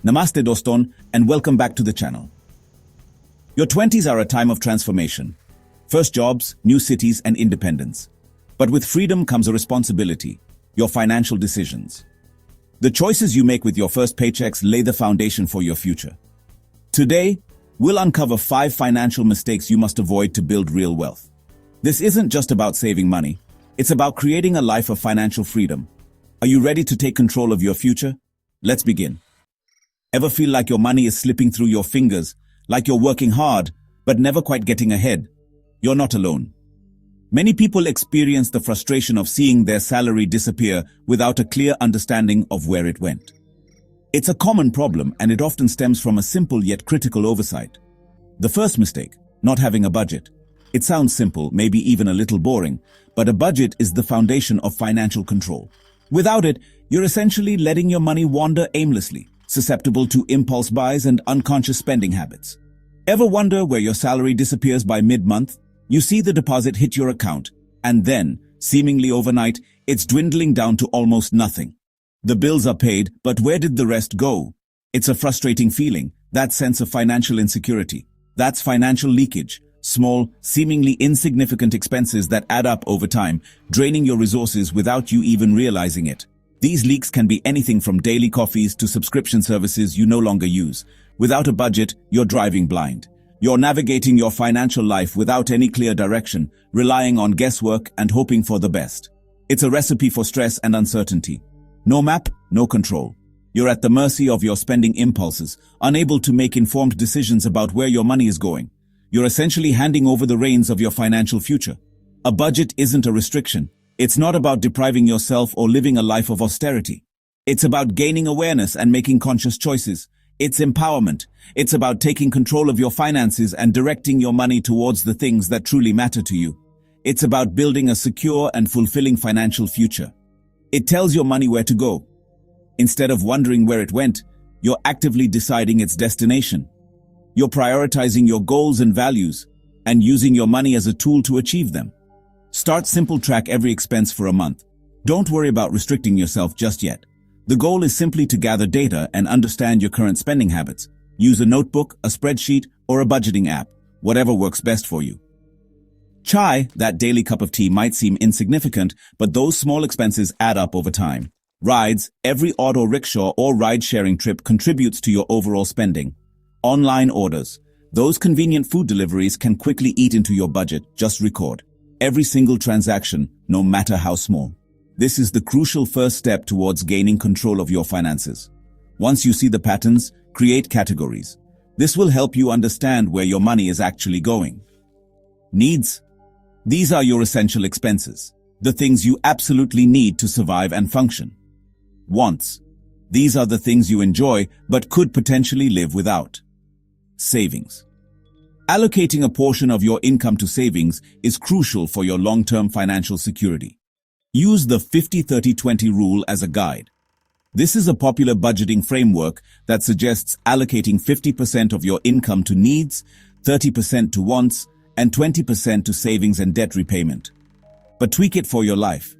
Namaste doston and welcome back to the channel. Your 20s are a time of transformation. First jobs, new cities and independence. But with freedom comes a responsibility, your financial decisions. The choices you make with your first paychecks lay the foundation for your future. Today, we'll uncover 5 financial mistakes you must avoid to build real wealth. This isn't just about saving money, it's about creating a life of financial freedom. Are you ready to take control of your future? Let's begin. Ever feel like your money is slipping through your fingers, like you're working hard, but never quite getting ahead? You're not alone. Many people experience the frustration of seeing their salary disappear without a clear understanding of where it went. It's a common problem, and it often stems from a simple yet critical oversight. The first mistake, not having a budget. It sounds simple, maybe even a little boring, but a budget is the foundation of financial control. Without it, you're essentially letting your money wander aimlessly, susceptible to impulse buys and unconscious spending habits. Ever wonder where your salary disappears by mid-month? You see the deposit hit your account, and then, seemingly overnight, it's dwindling down to almost nothing. The bills are paid, but where did the rest go? It's a frustrating feeling, that sense of financial insecurity. That's financial leakage, small, seemingly insignificant expenses that add up over time, draining your resources without you even realizing it. These leaks can be anything from daily coffees to subscription services you no longer use. Without a budget, you're driving blind. You're navigating your financial life without any clear direction, relying on guesswork and hoping for the best. It's a recipe for stress and uncertainty. No map, no control. You're at the mercy of your spending impulses, unable to make informed decisions about where your money is going. You're essentially handing over the reins of your financial future. A budget isn't a restriction. It's not about depriving yourself or living a life of austerity. It's about gaining awareness and making conscious choices. It's empowerment. It's about taking control of your finances and directing your money towards the things that truly matter to you. It's about building a secure and fulfilling financial future. It tells your money where to go. Instead of wondering where it went, you're actively deciding its destination. You're prioritizing your goals and values and using your money as a tool to achieve them. Start simple. Track every expense for a month. Don't worry about restricting yourself just yet. The goal is simply to gather data and understand your current spending habits. Use a notebook, a spreadsheet, or a budgeting app, whatever works best for you. Chai, that daily cup of tea, might seem insignificant, but those small expenses add up over time. Rides, every auto rickshaw or ride-sharing trip contributes to your overall spending. Online orders, those convenient food deliveries can quickly eat into your budget. Just record every single transaction, no matter how small. This is the crucial first step towards gaining control of your finances. Once you see the patterns, create categories. This will help you understand where your money is actually going. Needs. These are your essential expenses, the things you absolutely need to survive and function. Wants. These are the things you enjoy but could potentially live without. Savings. Allocating a portion of your income to savings is crucial for your long-term financial security. Use the 50-30-20 rule as a guide. This is a popular budgeting framework that suggests allocating 50% of your income to needs, 30% to wants, and 20% to savings and debt repayment. But tweak it for your life.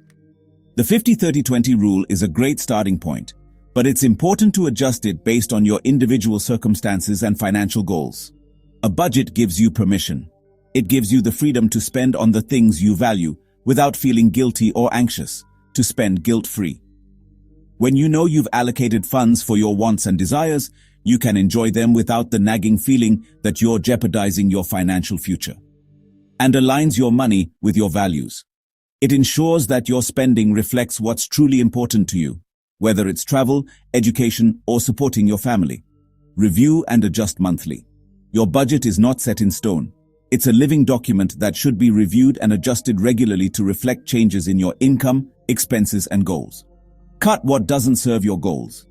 The 50-30-20 rule is a great starting point, but it's important to adjust it based on your individual circumstances and financial goals. A budget gives you permission. It gives you the freedom to spend on the things you value without feeling guilty or anxious, to spend guilt-free. When you know you've allocated funds for your wants and desires, you can enjoy them without the nagging feeling that you're jeopardizing your financial future. And aligns your money with your values. It ensures that your spending reflects what's truly important to you, whether it's travel, education, or supporting your family. Review and adjust monthly. Your budget is not set in stone. It's a living document that should be reviewed and adjusted regularly to reflect changes in your income, expenses, and goals. Cut what doesn't serve your goals.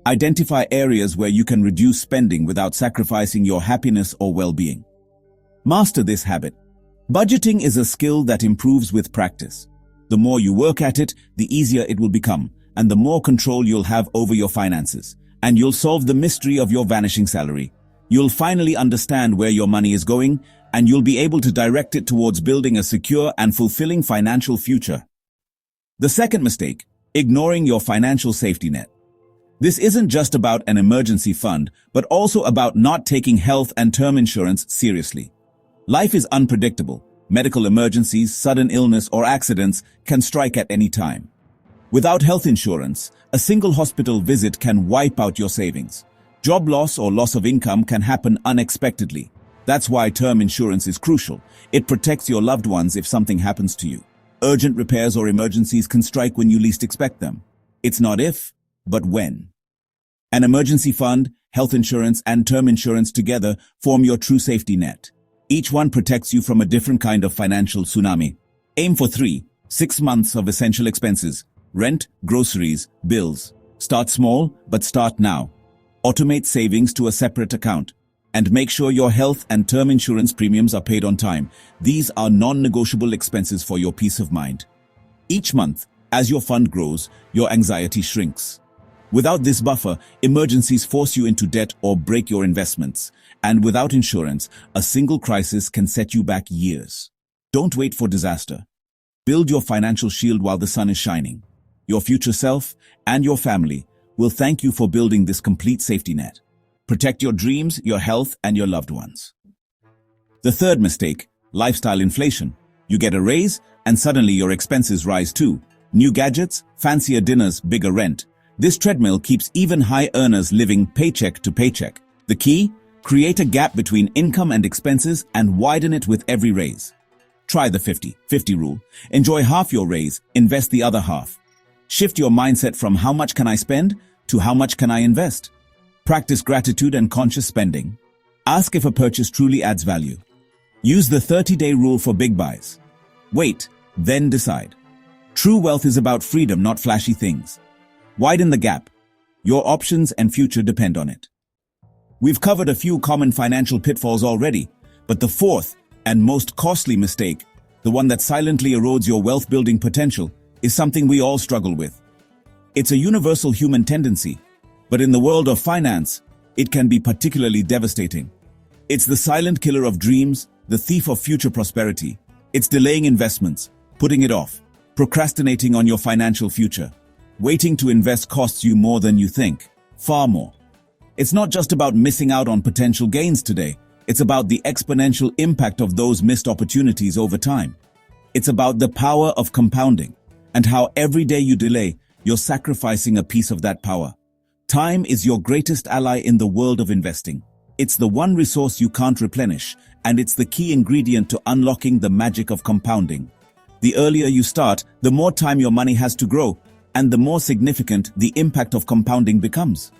Identify areas where you can reduce spending without sacrificing your happiness or well-being. Master this habit. Budgeting is a skill that improves with practice. The more you work at it, the easier it will become, and the more control you'll have over your finances. And you'll solve the mystery of your vanishing salary. You'll finally understand where your money is going, and you'll be able to direct it towards building a secure and fulfilling financial future. The second mistake, ignoring your financial safety net. This isn't just about an emergency fund, but also about not taking health and term insurance seriously. Life is unpredictable. Medical emergencies, sudden illness, or accidents can strike at any time. Without health insurance, a single hospital visit can wipe out your savings. Job loss or loss of income can happen unexpectedly. That's why term insurance is crucial. It protects your loved ones if something happens to you. Urgent repairs or emergencies can strike when you least expect them. It's not if, but when. An emergency fund, health insurance, and term insurance together form your true safety net. Each one protects you from a different kind of financial tsunami. Aim for 3-6 months of essential expenses: rent, groceries, bills. Start small, but start now. Automate savings to a separate account. And make sure your health and term insurance premiums are paid on time. These are non-negotiable expenses for your peace of mind. Each month, as your fund grows, your anxiety shrinks. Without this buffer, emergencies force you into debt or break your investments. And without insurance, a single crisis can set you back years. Don't wait for disaster. Build your financial shield while the sun is shining. Your future self and your family will thank you for building this complete safety net. Protect your dreams, your health, and your loved ones. The third mistake: lifestyle inflation. You get a raise, and suddenly your expenses rise too. New gadgets, fancier dinners, bigger rent. This treadmill keeps even high earners living paycheck to paycheck. The key? Create a gap between income and expenses and widen it with every raise. Try the 50-50 rule. Enjoy half your raise, invest the other half. Shift your mindset from how much can I spend to how much can I invest. Practice gratitude and conscious spending. Ask if a purchase truly adds value. Use the 30-day rule for big buys. Wait, then decide. True wealth is about freedom, not flashy things. Widen the gap. Your options and future depend on it. We've covered a few common financial pitfalls already, but the fourth and most costly mistake, the one that silently erodes your wealth-building potential, is something we all struggle with. It's a universal human tendency, but in the world of finance, it can be particularly devastating. It's the silent killer of dreams, the thief of future prosperity. It's delaying investments, putting it off, procrastinating on your financial future. Waiting to invest costs you more than you think, far more. It's not just about missing out on potential gains today. It's about the exponential impact of those missed opportunities over time. It's about the power of compounding and how every day you delay, you're sacrificing a piece of that power. Time is your greatest ally in the world of investing. It's the one resource you can't replenish, and it's the key ingredient to unlocking the magic of compounding. The earlier you start, the more time your money has to grow, and the more significant the impact of compounding becomes.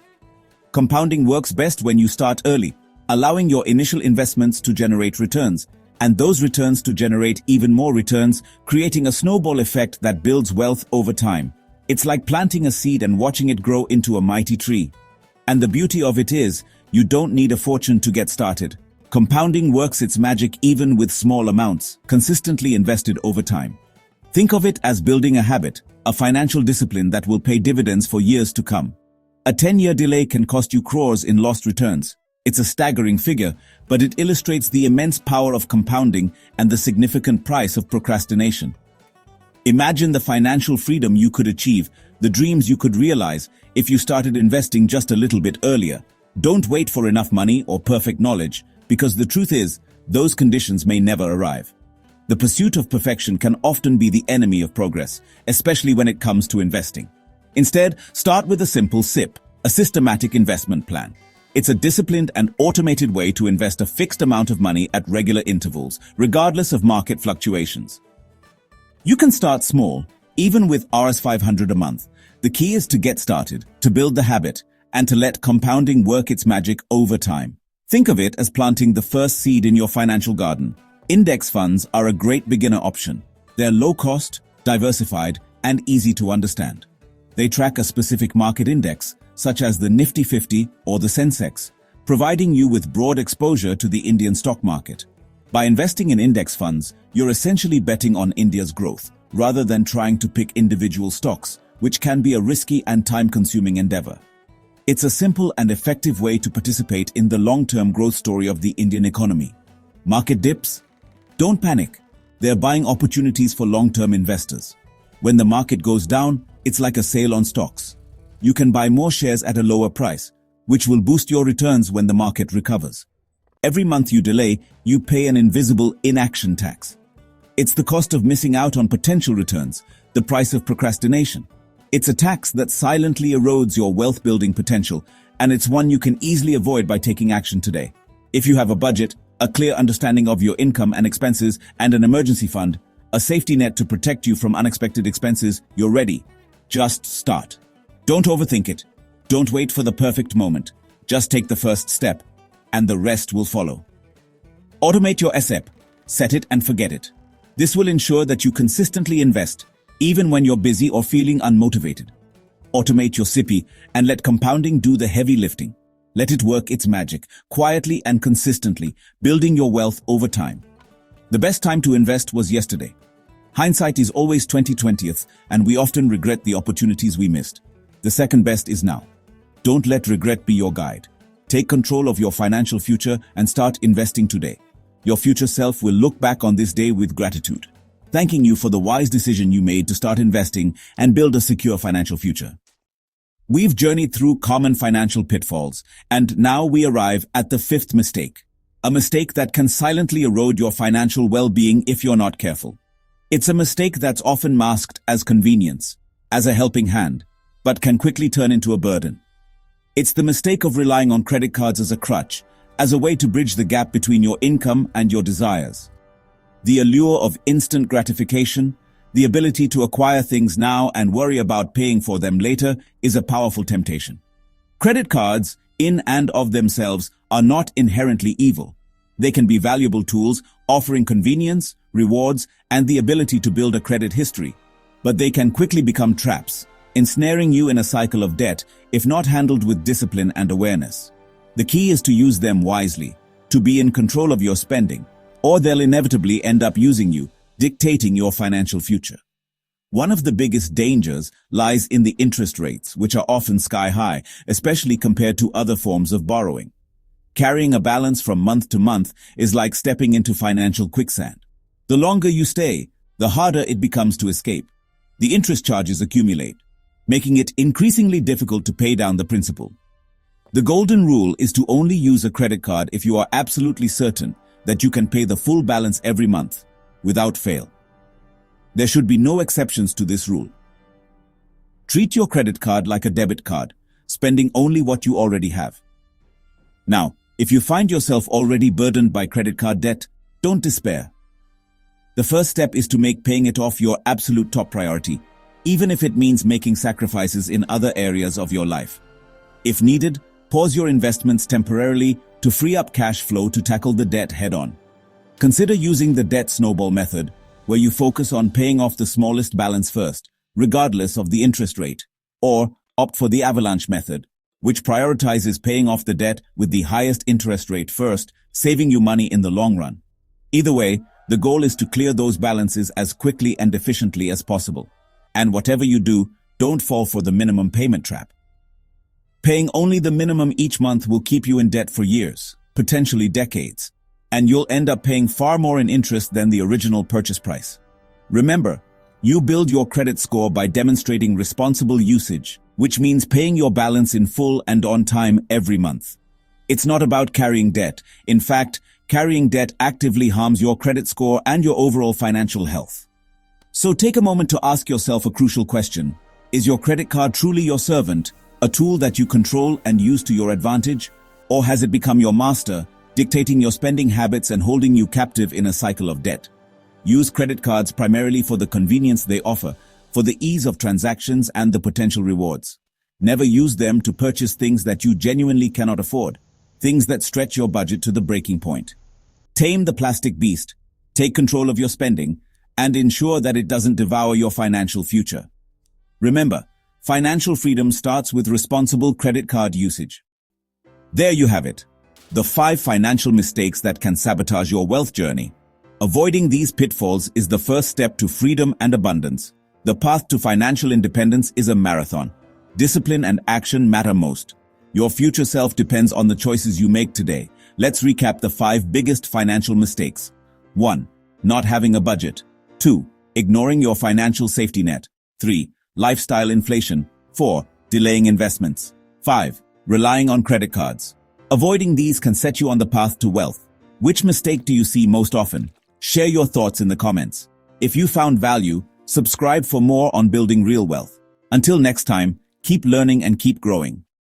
Compounding works best when you start early, allowing your initial investments to generate returns, and those returns to generate even more returns, creating a snowball effect that builds wealth over time. It's like planting a seed and watching it grow into a mighty tree. And the beauty of it is, you don't need a fortune to get started. Compounding works its magic even with small amounts, consistently invested over time. Think of it as building a habit, a financial discipline that will pay dividends for years to come. A 10-year delay can cost you crores in lost returns. It's a staggering figure, but it illustrates the immense power of compounding and the significant price of procrastination. Imagine the financial freedom you could achieve, the dreams you could realize if you started investing just a little bit earlier. Don't wait for enough money or perfect knowledge, because the truth is, those conditions may never arrive. The pursuit of perfection can often be the enemy of progress, especially when it comes to investing. Instead, start with a simple SIP, a systematic investment plan. It's a disciplined and automated way to invest a fixed amount of money at regular intervals, regardless of market fluctuations. You can start small, even with Rs 500 a month. The key is to get started, to build the habit, and to let compounding work its magic over time. Think of it as planting the first seed in your financial garden. Index funds are a great beginner option. They're low cost, diversified, and easy to understand. They track a specific market index, such as the Nifty 50 or the Sensex, providing you with broad exposure to the Indian stock market. By investing in index funds, you're essentially betting on India's growth, rather than trying to pick individual stocks, which can be a risky and time-consuming endeavor. It's a simple and effective way to participate in the long-term growth story of the Indian economy. Market dips? Don't panic. They're buying opportunities for long-term investors. When the market goes down, it's like a sale on stocks. you can buy more shares at a lower price, which will boost your returns when the market recovers. Every month you delay, you pay an invisible inaction tax. It's the cost of missing out on potential returns, the price of procrastination. It's a tax that silently erodes your wealth-building potential, and it's one you can easily avoid by taking action today. If you have a budget, a clear understanding of your income and expenses, and an emergency fund, a safety net to protect you from unexpected expenses, you're ready. Just start. Don't overthink it. Don't wait for the perfect moment. Just take the first step, and the rest will follow. Automate your SEP. Set it and forget it. This will ensure that you consistently invest, even when you're busy or feeling unmotivated. Automate your SIPI and let compounding do the heavy lifting. Let it work its magic, quietly and consistently, building your wealth over time. The best time to invest was yesterday. Hindsight is always 20/20th, and we often regret the opportunities we missed. The second best is now. Don't let regret be your guide. Take control of your financial future and start investing today. Your future self will look back on this day with gratitude, thanking you for the wise decision you made to start investing and build a secure financial future. We've journeyed through common financial pitfalls, and now we arrive at the fifth mistake. A mistake that can silently erode your financial well-being if you're not careful. It's a mistake that's often masked as convenience, as a helping hand, but can quickly turn into a burden. It's the mistake of relying on credit cards as a crutch, as a way to bridge the gap between your income and your desires. The allure of instant gratification, the ability to acquire things now and worry about paying for them later, is a powerful temptation. Credit cards, in and of themselves, are not inherently evil. They can be valuable tools, offering convenience, rewards, and the ability to build a credit history. But they can quickly become traps, ensnaring you in a cycle of debt if not handled with discipline and awareness. The key is to use them wisely, to be in control of your spending, or they'll inevitably end up using you, dictating your financial future. One of the biggest dangers lies in the interest rates, which are often sky high, especially compared to other forms of borrowing. Carrying a balance from month to month is like stepping into financial quicksand. The longer you stay, the harder it becomes to escape. The interest charges accumulate, making it increasingly difficult to pay down the principal. The golden rule is to only use a credit card if you are absolutely certain that you can pay the full balance every month, without fail. There should be no exceptions to this rule. Treat your credit card like a debit card, spending only what you already have. Now, if you find yourself already burdened by credit card debt, don't despair. The first step is to make paying it off your absolute top priority, even if it means making sacrifices in other areas of your life. If needed, pause your investments temporarily to free up cash flow to tackle the debt head-on. Consider using the debt snowball method, where you focus on paying off the smallest balance first, regardless of the interest rate, or opt for the avalanche method, which prioritizes paying off the debt with the highest interest rate first, saving you money in the long run. Either way, the goal is to clear those balances as quickly and efficiently as possible. And whatever you do, don't fall for the minimum payment trap. Paying only the minimum each month will keep you in debt for years, potentially decades, and you'll end up paying far more in interest than the original purchase price. Remember, you build your credit score by demonstrating responsible usage, which means paying your balance in full and on time every month. It's not about carrying debt. In fact, carrying debt actively harms your credit score and your overall financial health. So take a moment to ask yourself a crucial question. Is your credit card truly your servant, a tool that you control and use to your advantage? Or has it become your master, dictating your spending habits and holding you captive in a cycle of debt? Use credit cards primarily for the convenience they offer, for the ease of transactions and the potential rewards. Never use them to purchase things that you genuinely cannot afford, things that stretch your budget to the breaking point. Tame the plastic beast, take control of your spending, and ensure that it doesn't devour your financial future. Remember, financial freedom starts with responsible credit card usage. There you have it, the 5 financial mistakes that can sabotage your wealth journey. Avoiding these pitfalls is the first step to freedom and abundance. The path to financial independence is a marathon. Discipline and action matter most. Your future self depends on the choices you make today. Let's recap the 5 biggest financial mistakes. 1. Not having a budget. 2. Ignoring your financial safety net. 3. Lifestyle inflation. 4. Delaying investments. 5. Relying on credit cards. Avoiding these can set you on the path to wealth. Which mistake do you see most often? Share your thoughts in the comments. If you found value, subscribe for more on building real wealth. Until next time, keep learning and keep growing.